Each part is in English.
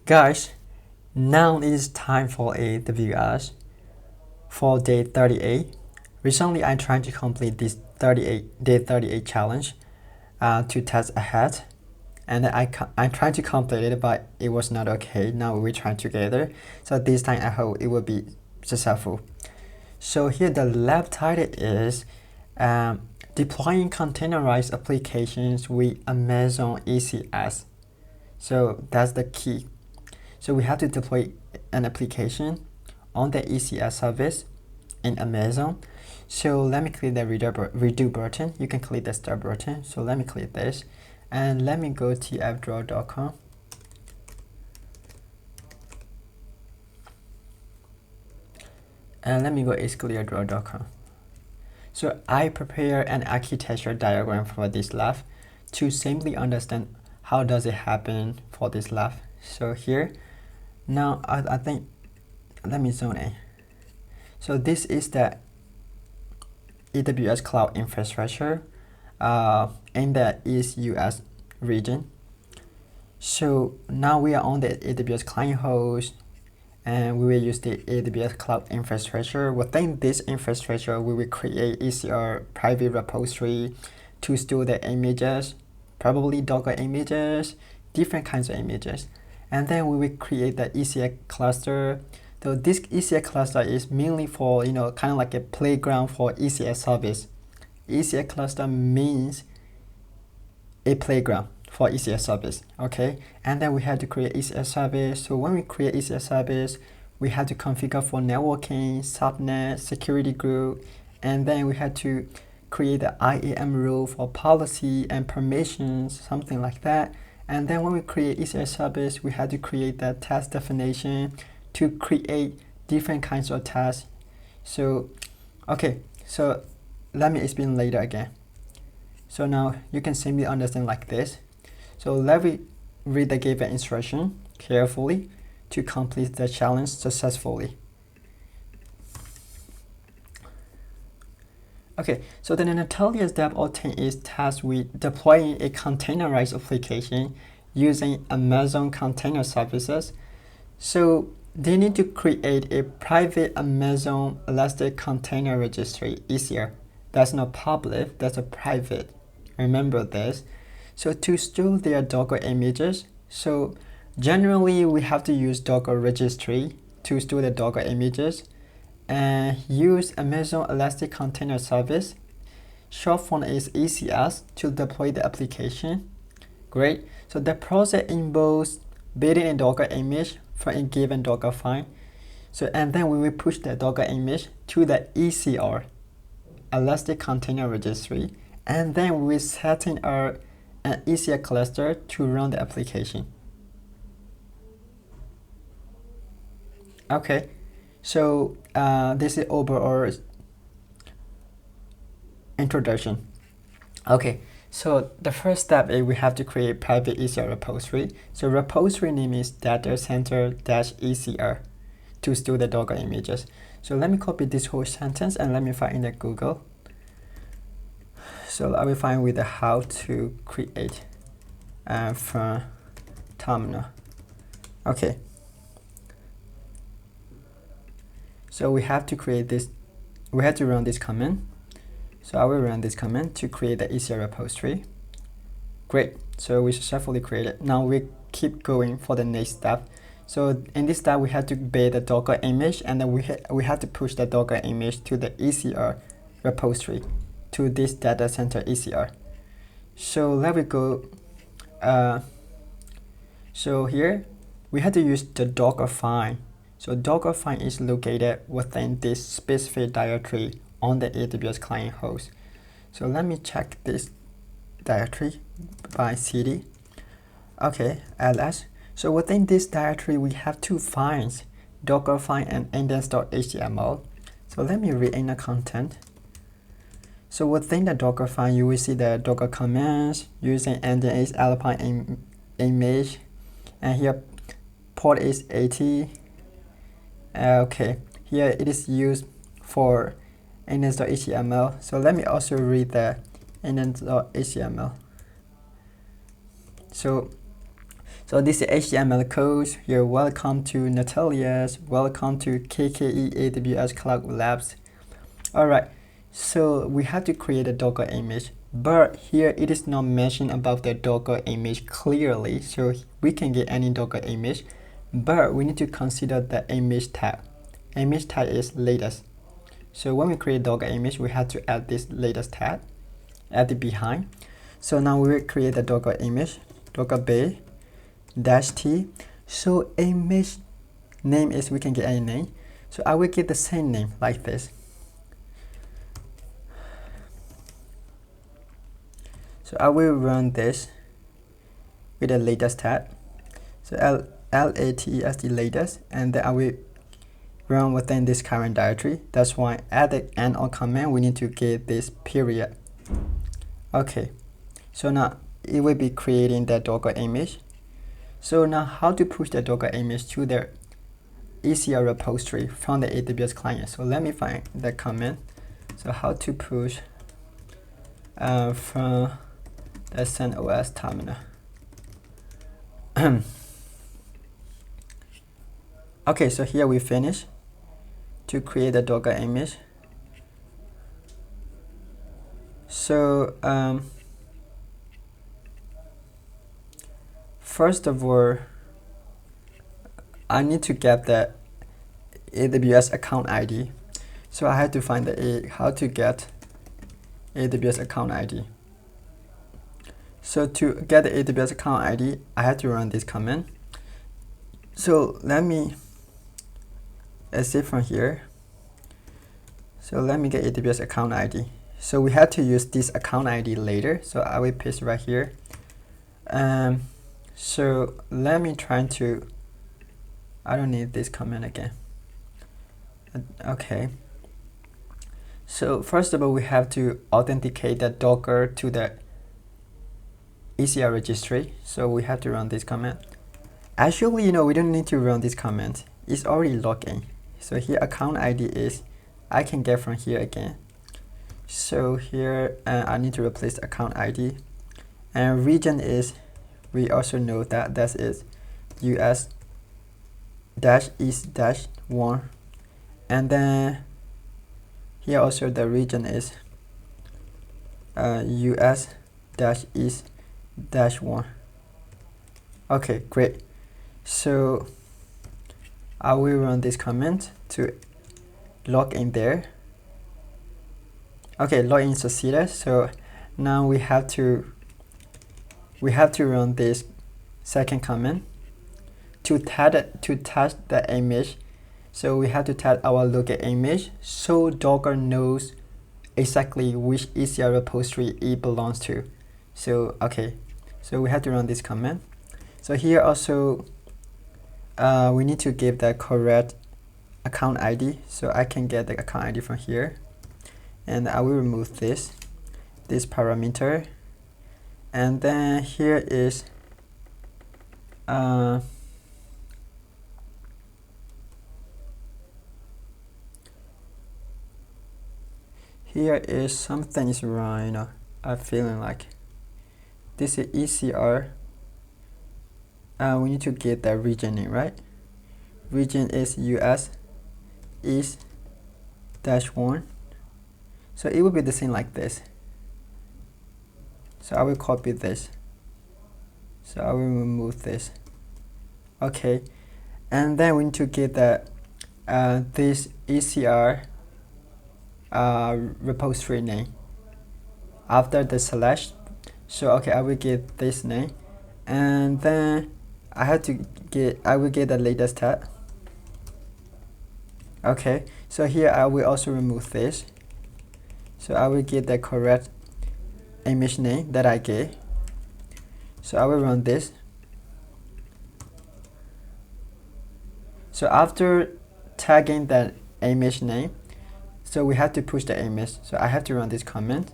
Guys, now it is time for AWS for day 38. Recently, I'm trying to complete this day 38 challenge to test ahead, and I'm trying to complete it, but it was not okay. Now we're trying together, so this time I hope it will be successful. So here the lab title is deploying containerized applications with Amazon ECS. So that's the key. So we have to deploy an application on the ECS service in Amazon. So let me click the redo button. You can click the start button. So let me click this and let me go to appdraw.com. And let me go xcleardraw.com. So I prepare an architecture diagram for this lab to simply understand how does it happen for this lab. So here, now I think, let me zone in. So this is the AWS cloud infrastructure in the East US region. So now we are on the AWS client host, and we will use the AWS cloud infrastructure. Within this infrastructure, we will create ECR private repository to store the images, probably Docker images, different kinds of images. And then we will create the ECS cluster. So this ECS cluster is mainly for, kind of like a playground for ECS service. ECS cluster means a playground for ECS service, okay? And then we have to create ECS service. So when we create ECS service, we have to configure for networking, subnet, security group, and then we have to create the IAM rule for policy and permissions, something like that. And then when we create ECS service, we have to create the task definition to create different kinds of tasks. So, okay, so let me explain later again. So now you can simply understand like this. So let me read the given instruction carefully to complete the challenge successfully. Okay, so the notorious step of 10 is tasked with deploying a containerized application using Amazon Container Services. So they need to create a private Amazon Elastic Container Registry, ECR. That's not public, that's a private. Remember this. So to store their Docker images, so generally we have to use Docker registry to store the Docker images and use Amazon Elastic Container Service. Short form is ECS to deploy the application. Great. So the process involves building a Docker image for a given Docker file. So and then we will push the Docker image to the ECR, Elastic Container Registry, and then we will set in an ECS cluster to run the application. Okay, so this is overall introduction. Okay, so the first step is we have to create private ECR repository. So repository name is datacenter-ecr to store the Docker images. So let me copy this whole sentence and let me find in the Google. So I will find with the how to create from terminal. Okay. So we have to create this, we have to run this command. So I will run this command to create the ECR repository. Great, so we successfully created. Now we keep going for the next step. So in this step, we have to build the Docker image, and then we have to push the Docker image to the ECR repository, to this data center ECR. So let me go, so here, we have to use the Dockerfile. So Dockerfile is located within this specific directory on the AWS client host. So let me check this directory by cd. Okay, ls. So within this directory, we have two files, Dockerfile and index.html. So let me read in the content. So within the Dockerfile, you will see the Docker commands using nginx alpine image, and here port is 80. Okay, here it is used for index.html. So let me also read the index.html. So So this is HTML code. You're welcome to Natalia's. Welcome to KKE AWS Cloud Labs. Alright, so we have to create a Docker image, but here it is not mentioned about the Docker image clearly, so we can get any Docker image, but we need to consider the image tag. Image tag is latest. So when we create Docker image, we have to add this latest tag at the behind. So now we will create the Docker image, Docker bay -t. So image name is, we can get any name. So I will get the same name like this. So I will run this with the latest tag. So latest the latest, and then I will run within this current directory. That's why at the end of command we need to get this period. Okay, so now it will be creating the Docker image. So now how to push the Docker image to the ECR repository from the AWS client. So let me find the command. So how to push from the CentOS terminal. Okay, so here we finish to create the Docker image. So first of all, I need to get the AWS account ID. So I have to find how to get AWS account ID. So to get the AWS account ID, I have to run this command. So let me exit from here. So let me get AWS account ID. So we have to use this account ID later. So I will paste right here. So let me try to, I don't need this command again. Okay. So first of all, we have to authenticate the Docker to the ECR registry. So we have to run this command. Actually, we don't need to run this command. It's already logged in. So here account ID is, I can get from here again. So here I need to replace account ID. And region is, we also know that that is US-East-1. And then here also the region is US-East-1. Okay, great. So I will run this command to log in there. Okay, login succeeded. So now we have to run this second command to test the image. So we have to test our local image so Docker knows exactly which ECR repository it belongs to. So okay, so we have to run this command. So here also we need to give the correct account ID. So I can get the account ID from here, and I will remove this parameter. And then here is something is wrong. I'm feeling like this is ECR. We need to get the region name, right? Region is US East-1. So it will be the same like this. So I will copy this. So I will remove this. Okay, and then we need to get the this ECR repository name after the slash. So okay, I will get this name, and then I will get the latest tag. Okay, so here I will also remove this. So I will get the correct image name that I gave. So I will run this. So after tagging the image name, so we have to push the image. So I have to run this command.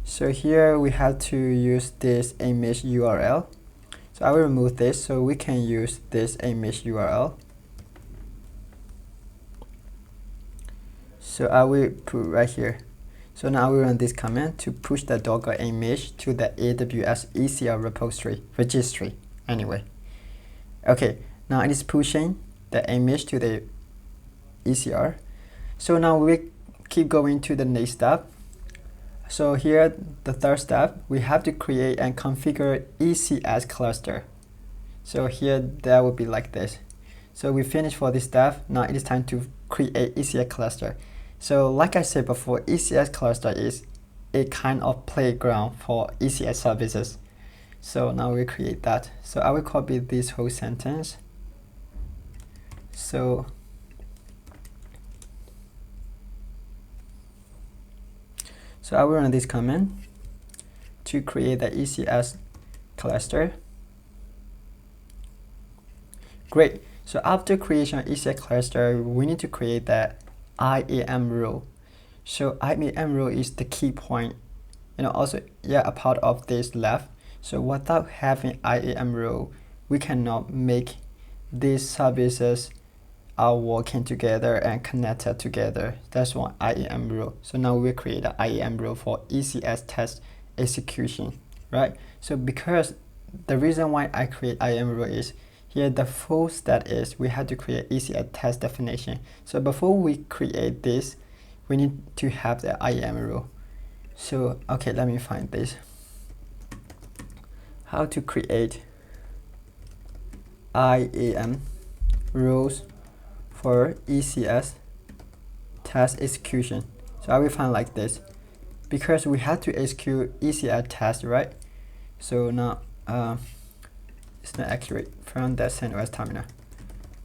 So here we have to use this image URL. So I will remove this so we can use this image URL. So I will put right here. So now I will run this command to push the Docker image to the AWS ECR repository registry. Anyway, Okay, now it is pushing the image to the ECR. So now we keep going to the next step. So here, the third step, we have to create and configure ECS cluster. So here, that would be like this. So we finished for this step. Now it is time to create ECS cluster. So like I said before, ECS cluster is a kind of playground for ECS services. So now we create that. So I will copy this whole sentence. So I will run this command to create the ECS cluster. Great. So after creation of ECS cluster, we need to create the IAM rule. So IAM rule is the key point, also a part of this lab. So without having IAM rule, we cannot make these services are working together and connected together. That's one IAM rule. So now we create an IAM rule for ECS test execution, right? So because the reason why I create IAM rule is here the full step is we have to create ECS test definition. So before we create this, we need to have the IAM rule. So okay, let me find this. How to create IAM rules for ECS test execution. So I will find like this because we have to execute ECS test, right? So now it's not accurate from the CentOS terminal.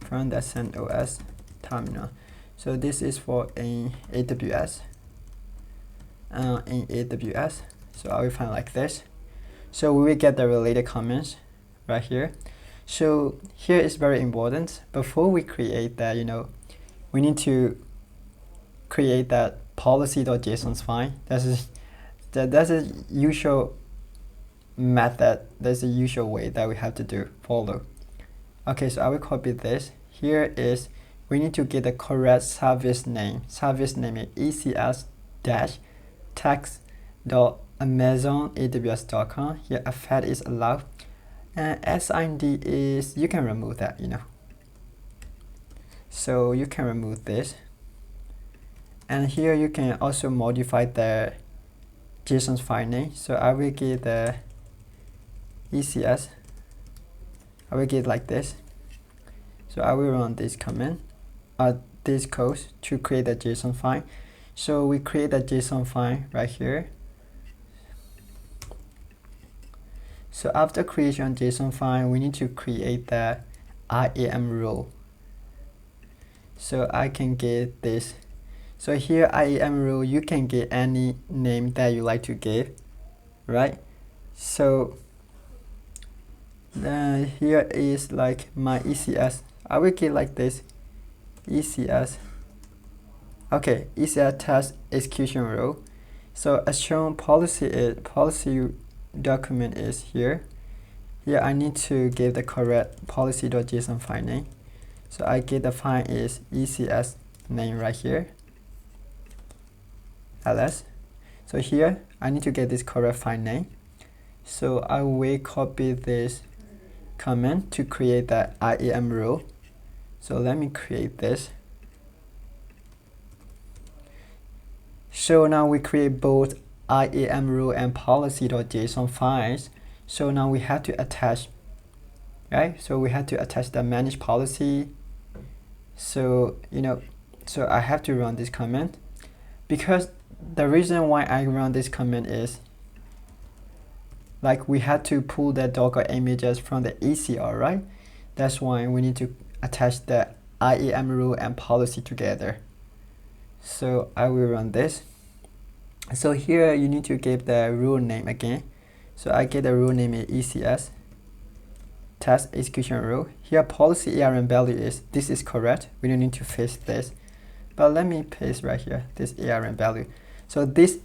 From the CentOS terminal. So this is for in AWS. So I will find like this. So we will get the related comments right here. So here is very important. Before we create that, we need to create that policy.json file. That's a usual method. That's the usual way that we have to follow. Okay, so I will copy this. Here is we need to get the correct service name. Service name is ECS-tax.amazon.aws.com. Here a fat is allowed. And SID is, you can remove that, So you can remove this. And here you can also modify the JSON file name. So I will get the ECS. I will get like this. So I will run this command, this code to create a JSON file. So we create a JSON file right here. So after creation of JSON file, we need to create the IAM rule. So I can get this. So here IAM rule, you can get any name that you like to give, right? So here is like my ECS. I will get like this, ECS. Okay, ECS test execution rule. So as shown, policy document is here. Here I need to give the correct policy.json file name. So I get the file is ECS name right here, ls. So here I need to get this correct file name. So I will copy this command to create the IAM rule. So let me create this. So now we create both IAM rule and policy.json files. So now we have to attach, right? So we have to attach the manage policy. So so I have to run this command because the reason why I run this command is like we had to pull the Docker images from the ECR, right? That's why we need to attach the IAM rule and policy together. So I will run this. So here you need to give the rule name again. So I get the rule name is ECS test execution rule. Here policy ARM value is, this is correct. We don't need to fix this. But let me paste right here, this ARM value. So this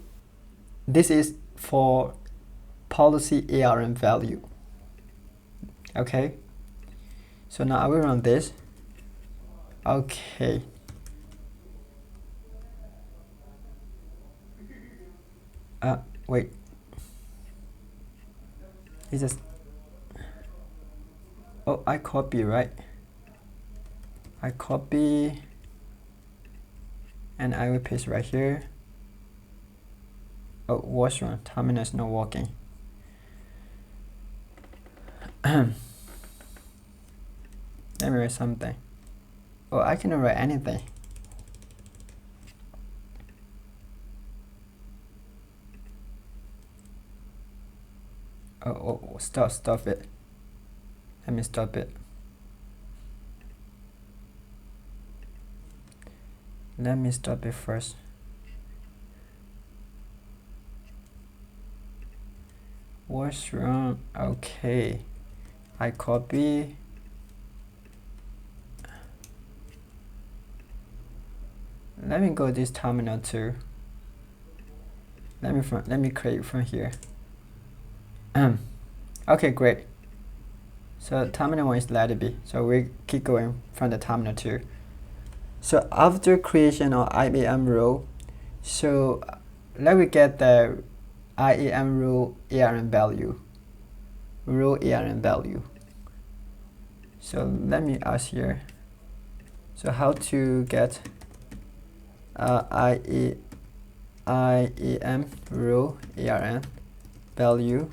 is for policy ARM value. Okay. So now I will run this. Okay. Wait. It's just Oh, I copy, right? I copy and I will paste right here. Oh, what's wrong? Terminal is not working. Let me write something. Oh, I cannot write anything. Oh, stop it. Let me stop it. Let me stop it first. What's wrong? Okay, I copy. Let me go this terminal too. Let me create from here. Okay, great. So terminal 1 is let it be. So we keep going from the terminal 2. So after creation of IAM role, so let me get the IAM role ARN value. Role ARN value. So let me ask here. So how to get IAM role ARN value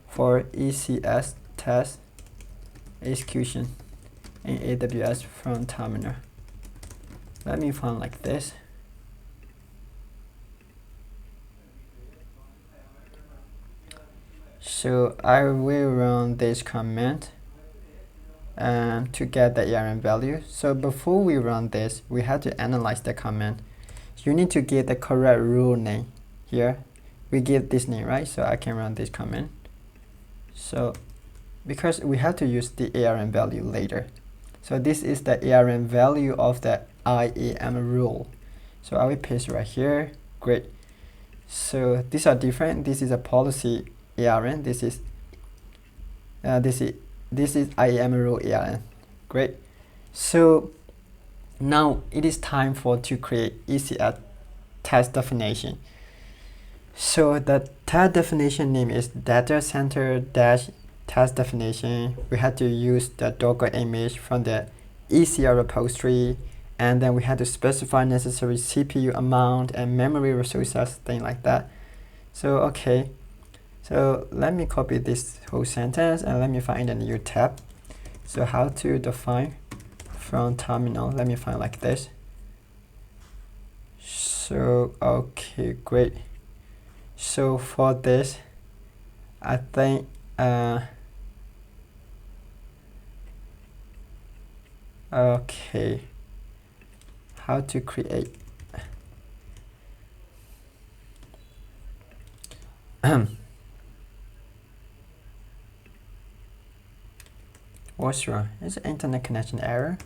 for ECS task execution in AWS from terminal. Let me find like this. So I will run this command to get the ARN value. So before we run this, we have to analyze the command. You need to get the correct rule name here. We give this name, right? So I can run this command. So because we have to use the ARN value later. So this is the ARN value of the IAM rule. So I will paste right here. Great. So these are different. This is a policy ARN. This is IAM rule ARN. Great. So now it is time to create ECS task definition. So the task definition name is datacenter-taskdefinition. We had to use the Docker image from the ECR repository, and then we had to specify necessary CPU amount and memory resources, thing like that. So okay, so let me copy this whole sentence and let me find a new tab. So how to define from terminal, let me find like this. So okay, great. So for this, I think okay, how to create what's wrong? Is it internet connection error?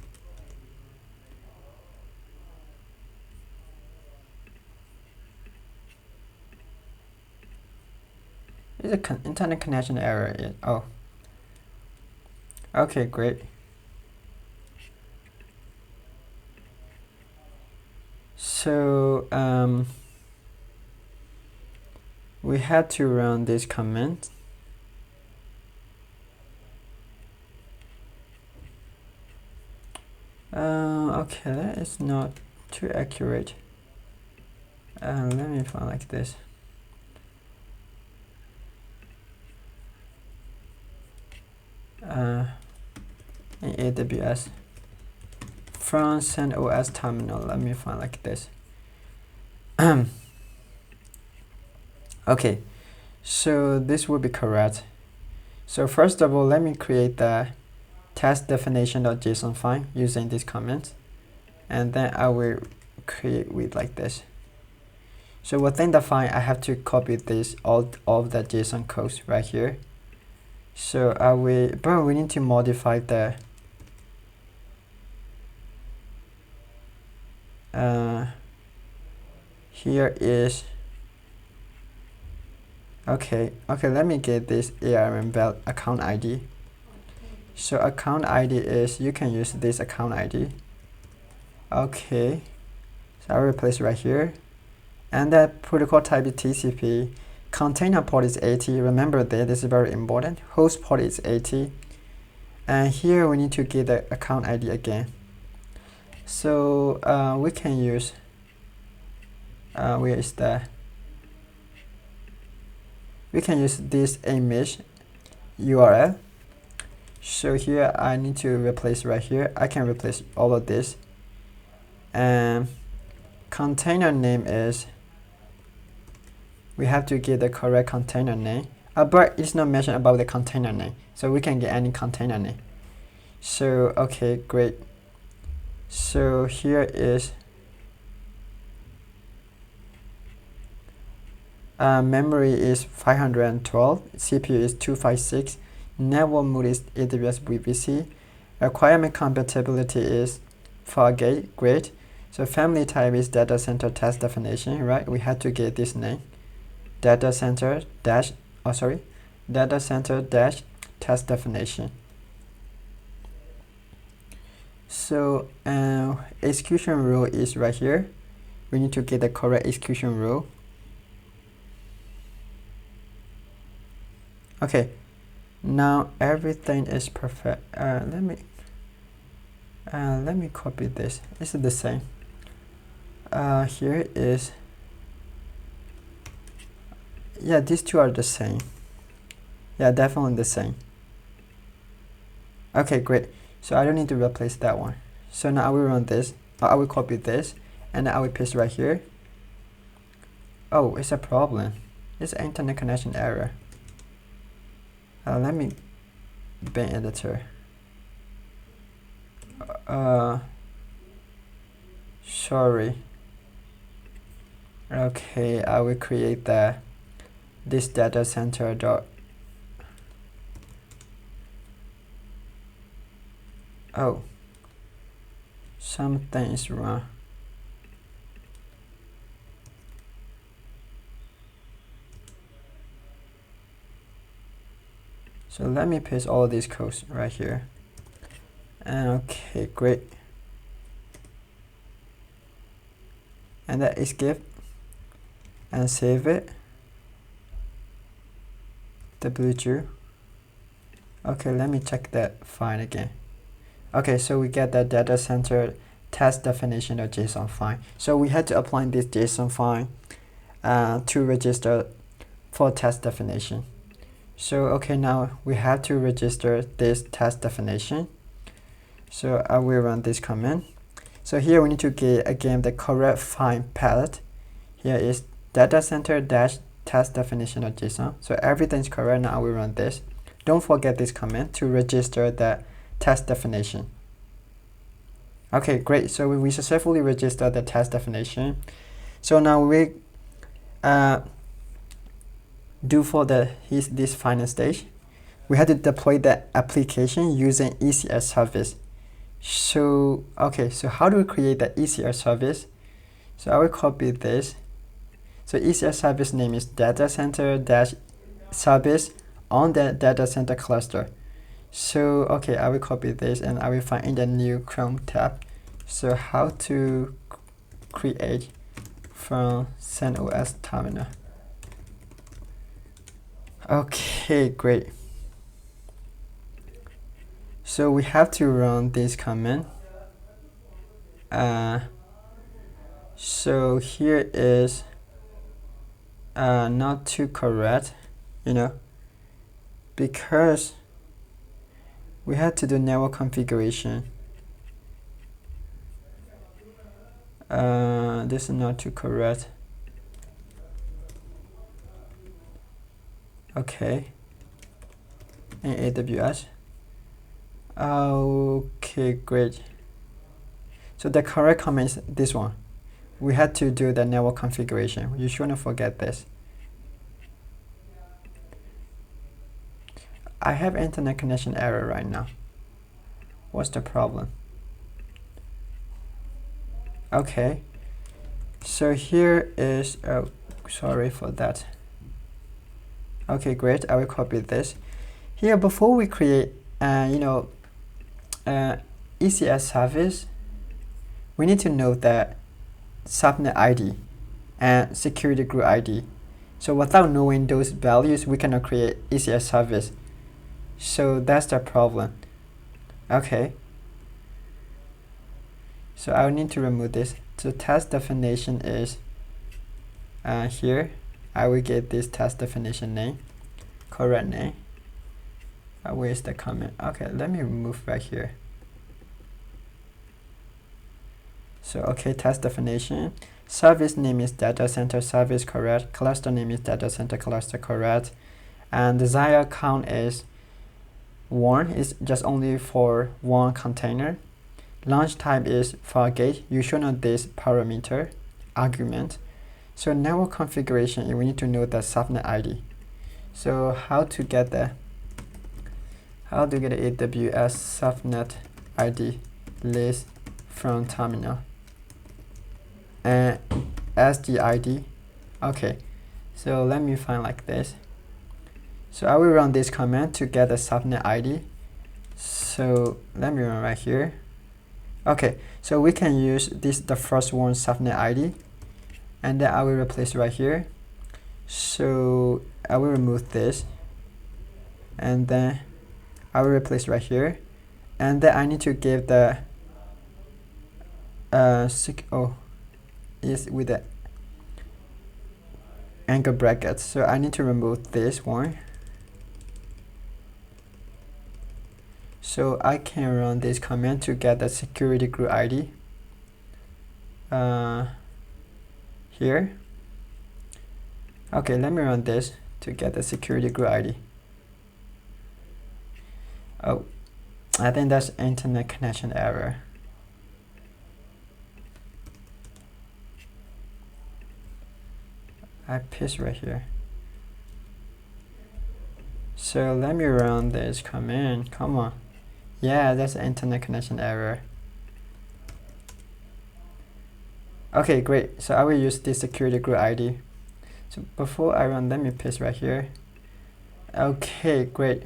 Is it internet connection error? Oh, okay, great. So we had to run this command. Okay, that is not too accurate. Let me find like this. In AWS from CentOS terminal, let me find like this. Okay, so this will be correct. So first of all, let me create the task definition.json file using this command, and then I will create with like this. So within the file, I have to copy this all of the JSON codes right here. So I will, but we need to modify the here is okay, let me get this ARN account ID. So account ID is, you can use this account ID. Okay, so I will replace right here, and that protocol type is TCP. Container port is 80. Remember that this is very important. Host port is 80. And here we need to get the account ID again. So we can use, where is that? We can use this image URL. So here I need to replace right here. I can replace all of this. And container name is, we have to get the correct container name. But it's not mentioned about the container name, so we can get any container name. So okay, great. So here is memory is 512, CPU is 256, network mode is AWS VPC, requirement compatibility is Fargate, great. So family type is datacenter-taskdefinition, right? We had to get this name, datacenter-taskdefinition. So execution rule is right here. We need to get the correct execution rule. Okay, now everything is perfect. Let me copy this. This is the same. Here is, yeah, these two are the same. Yeah, definitely the same. Okay, great. So I don't need to replace that one. So now I will run this. I will copy this, and I will paste right here. Oh, it's a problem. It's an internet connection error. Let me bin editor. Sorry. Okay, I will create this data center dot. Oh, something is wrong. So let me paste all of these codes right here. Okay, great. And that escape and save it. W2. Okay, let me check that file again. Okay, so we get that data center task definition of JSON file. So we had to apply this JSON file to register for task definition. So okay, now we have to register this task definition. So I will run this command. So here we need to get again the correct file palette. Here is datacenter-task definition of JSON. So everything's correct. Now I will run this. Don't forget this command to register the task definition. Okay, great. So we successfully registered the task definition. So now we do for this final stage. We had to deploy the application using ECS Service. So okay, so how do we create the ECR Service? So I will copy this. So ECS Service name is datacenter-service on the datacenter cluster. So okay, I will copy this and I will find in the new Chrome tab. So how to create from CentOS terminal. Okay, great. So we have to run this command. So here is not too correct, because we had to do network configuration. This is not too correct. Okay, in AWS. Okay, great. So the correct command is this one. We had to do the network configuration. You shouldn't forget this. I have internet connection error right now. What's the problem? Okay, so here is, oh, sorry for that. Okay, great. I will copy this. Here, before we create, ECS service, we need to know that subnet ID and security group ID. So without knowing those values, we cannot create ECS service. So that's the problem. Okay. So I will need to remove this. So task definition is here. I will get this task definition name, correct name. Where's the comment? Okay, let me remove right here. So okay, task definition. Service name is datacenter-service, correct. Cluster name is datacenter-cluster, correct. And desired count is 1. It's just only for one container. Launch type is Fargate. You should know this parameter argument. So network configuration, we need to know the subnet ID. So how to get the AWS subnet ID list from terminal and SDID. Okay, so let me find like this. So I will run this command to get the subnet ID. So let me run right here. Okay, so we can use the first one, subnet ID, and then I will replace right here. So I will remove this, and then I will replace right here, and then I need to give the is with the angle brackets. So I need to remove this one. So I can run this command to get the security group ID here. Okay, let me run this to get the security group ID. Oh, I think that's internet connection error. I paste right here. So let me run this command. Come on. Yeah, that's an internet connection error. Okay, great. So I will use this security group ID. So before I run, let me paste right here. Okay, great.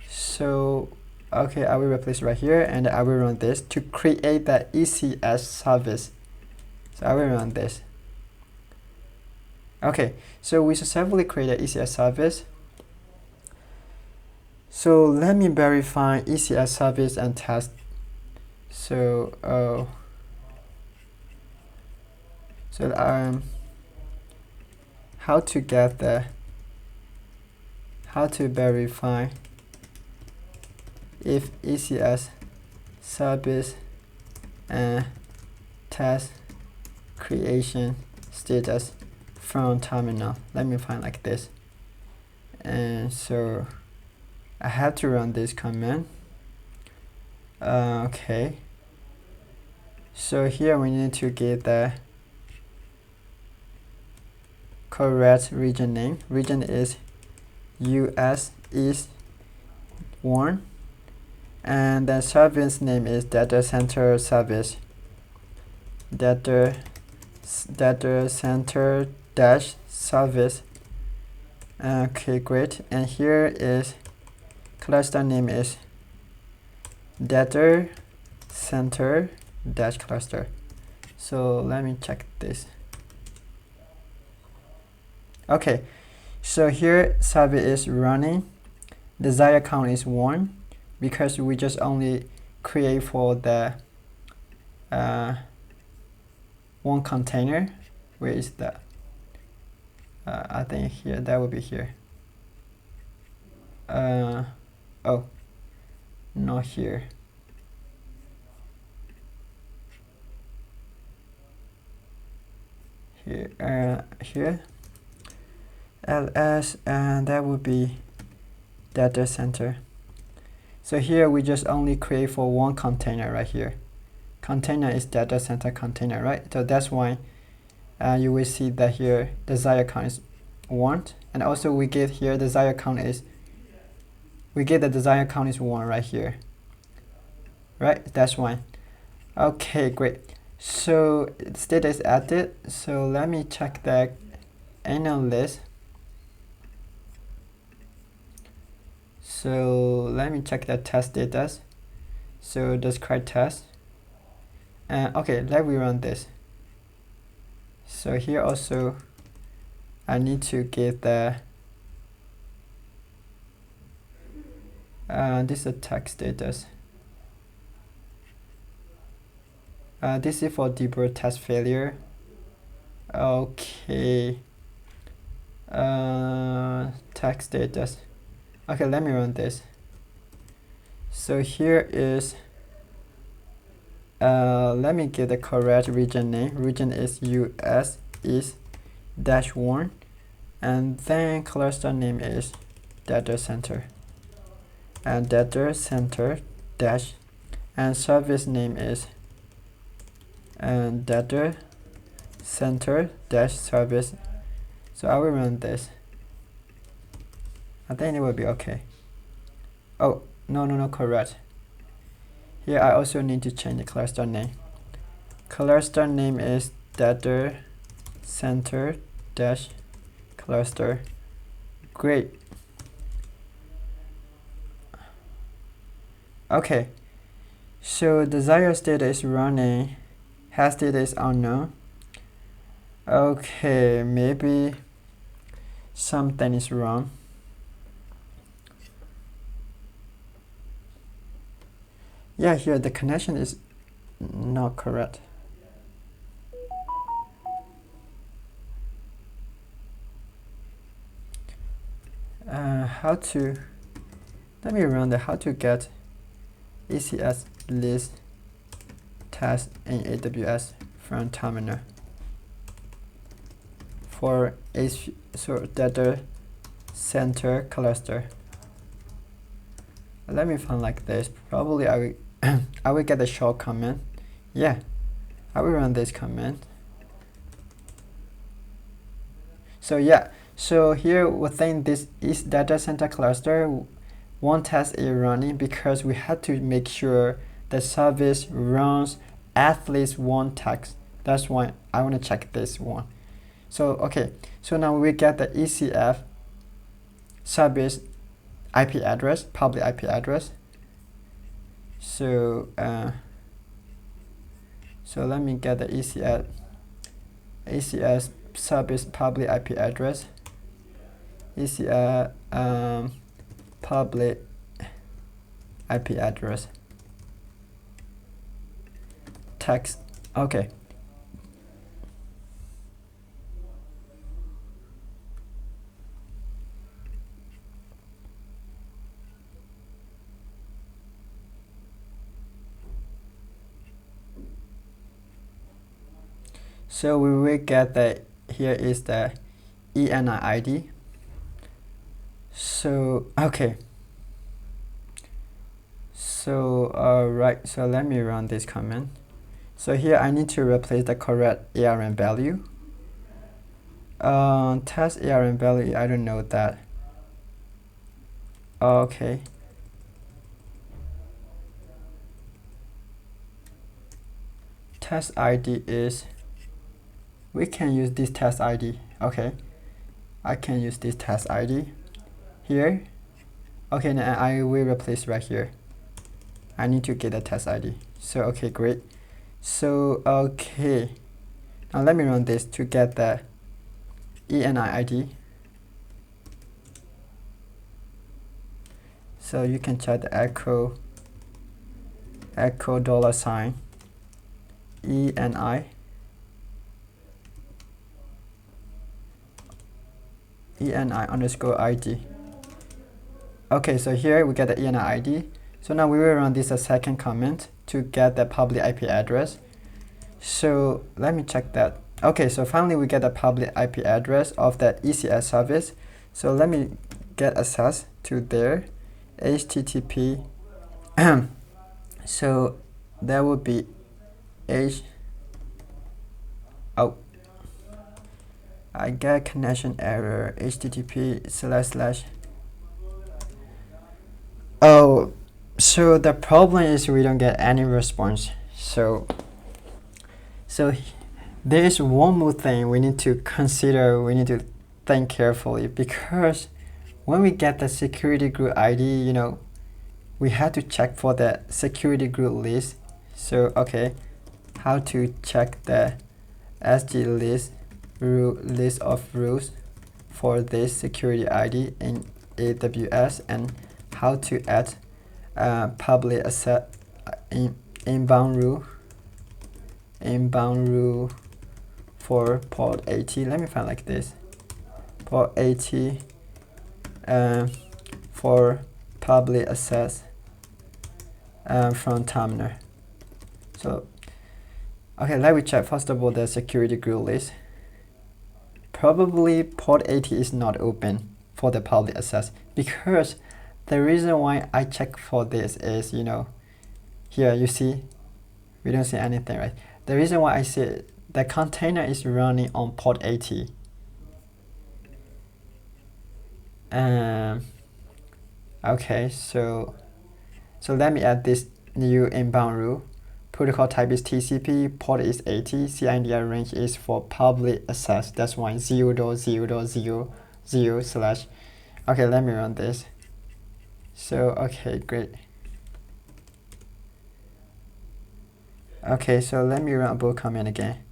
So okay, I will replace right here, and I will run this to create the ECS service. So I will run this. Okay, so we successfully created ECS service. So let me verify ECS service and test. So how to verify if ECS service and task creation status from terminal. Let me find like this. And so I have to run this command. Okay, so here we need to get the correct region name. Region is US East 1, and the service name is datacenter-service, datacenter-service. Okay, great. And here is cluster name is datacenter-cluster. So let me check this. Okay, so here service is running. Desired count is 1 because we just only create for the one container. Where is that? I think here, that will be here. Oh, not here. Here, ls, and that would be data center. So here we just only create for one container right here. Container is data center container, right? So that's why you will see that here desired count is 1, and also we get here desired count is, we get the desired count is 1 right here, right? That's why. Okay, great. So status is added. So let me check the annual list. So let me check the test status. So describe test. Okay, let me run this. So here also I need to get the This is a text status. This is for debug test failure. Okay. Text status. Okay, let me run this. So here is, let me get the correct region name. Region is US East -1, and then cluster name is data center, and data center dash, and service name is and data center dash service. So I will run this. I think it will be okay. Oh, no, correct. Here I also need to change the cluster name. Cluster name is data center dash cluster. Great. Okay, so desired state is running, hash state is unknown. Okay, maybe something is wrong. Yeah, here the connection is not correct. Let me run the how to get ECS list task in AWS from terminal for data center cluster. Let me find like this. Probably I will I will get a short command. Yeah, I will run this command. So yeah, so here within this is data center cluster, one task is running because we had to make sure the service runs at least one task. That's why I want to check this one. So okay, so now we get the ECF service IP address, public IP address. So so let me get the ECS service public IP address. ECS public IP address. Text. Okay. So we will get the, here is the ENI ID. So okay. So right, so let me run this command. So here I need to replace the correct ARM value. Test ARM value, I don't know that. Okay. Test ID is, we can use this test ID. Okay, I can use this test ID here. Okay, now I will replace right here. I need to get a test ID. So okay, great. So okay, now let me run this to get the ENI ID. So you can check the echo $, ENI underscore ID. Okay, so here we get the ENI ID. So now we will run this a second command to get the public IP address. So let me check that. Okay, so finally we get the public IP address of the ECS service. So let me get access to their HTTP. So that would be I get connection error, HTTP// Oh, so the problem is we don't get any response. So there is one more thing we need to consider, we need to think carefully, because when we get the security group ID, you know, we had to check for the security group list. So okay, how to check the SG list of rules for this security ID in AWS, and how to add public access inbound rule for port 80. Let me find like this. Port 80 for public access from terminal. So okay, let me check first of all the security group list. Probably port 80 is not open for the public access, because the reason why I check for this is, you know, here you see we don't see anything, right? The reason why I see the container is running on port 80. Okay, so let me add this new inbound rule. Protocol type is TCP, port is 80, CIDR range is for public access. That's why 0.0.0.0/. Okay, let me run this. So okay, great. Okay, so let me run a boot command again.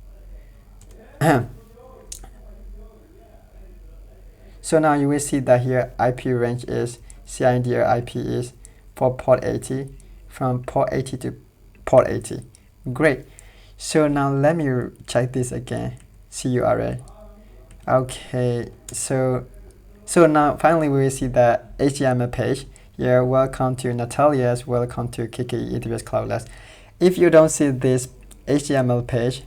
So now you will see that here IP range is CIDR IP is for port 80, from port 80 to port 80. Great. So now let me check this again. CURL. Okay, so now finally we will see the HTML page. Here, welcome to Natalia's, welcome to KKE AWS Cloudless. If you don't see this HTML page,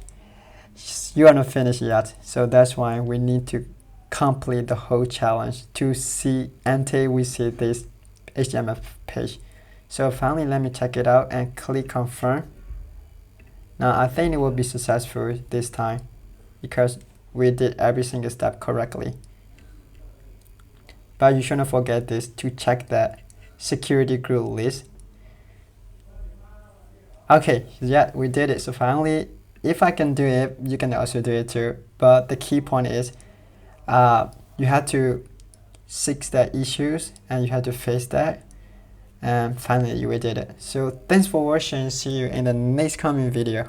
you are not finished yet. So that's why we need to complete the whole challenge to see until we see this HTML page. So finally, let me check it out and click confirm. Now I think it will be successful this time because we did every single step correctly. But you shouldn't forget this to check the security group list. Okay, yeah, we did it. So finally, if I can do it, you can also do it too. But the key point is you have to fix the issues and you have to face that. And finally, we did it. So thanks for watching. See you in the next coming video.